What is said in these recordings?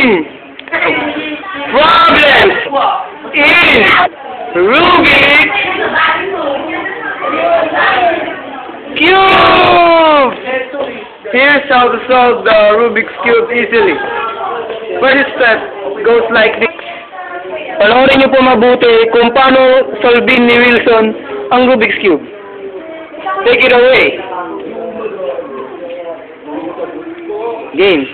solving problems in Rubik's Cube! Here's how to solve the Rubik's Cube easily. First step goes like this. Panoorin niyo po mabuti kung paano solving ni Wilson ang Rubik's Cube. Take it away. Game.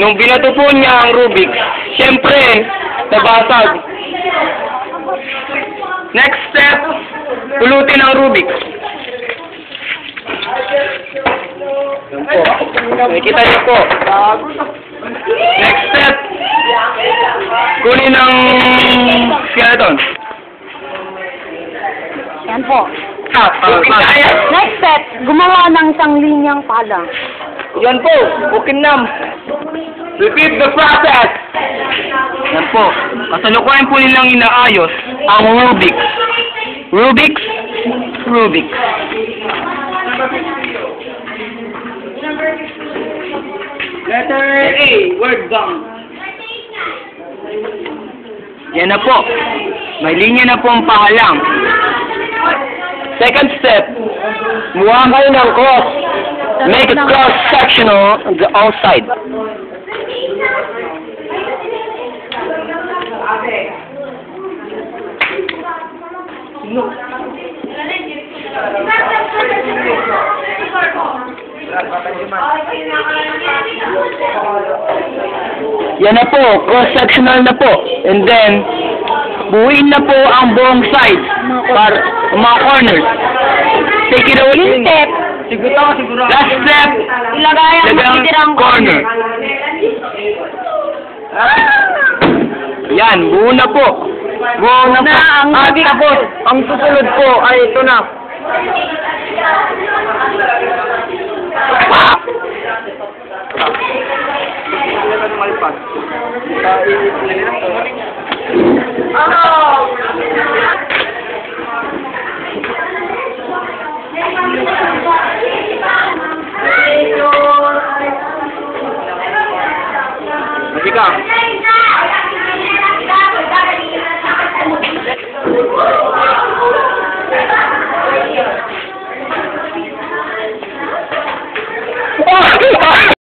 Nung binato po niya ang Rubik, syempre, nabasag. Next step, pulutin ang Rubik. Yan po. Nakikita niyo po. Next step, kunin ang skeleton. Yan po. Next step, gumawa ng isang linyang pala. Yan po, bukinam. Repeat the process. Yan po. Kasalukuyan po nilang inaayos ang Rubik's. Letter A, word bomb. Yan na po. May linya na po ang pahalang. Second step, muha kayo ng cross. Make a cross-sectional on the outside. Yan na po, cross-sectional na po. And then, buuin na po ang buong side para mga corners. Take it away. Step. Last step, Ilagay ang matitirang corner. Yan, buo na po. Buo na po. At tapos, ang susunod po ay ito na. Sige ka.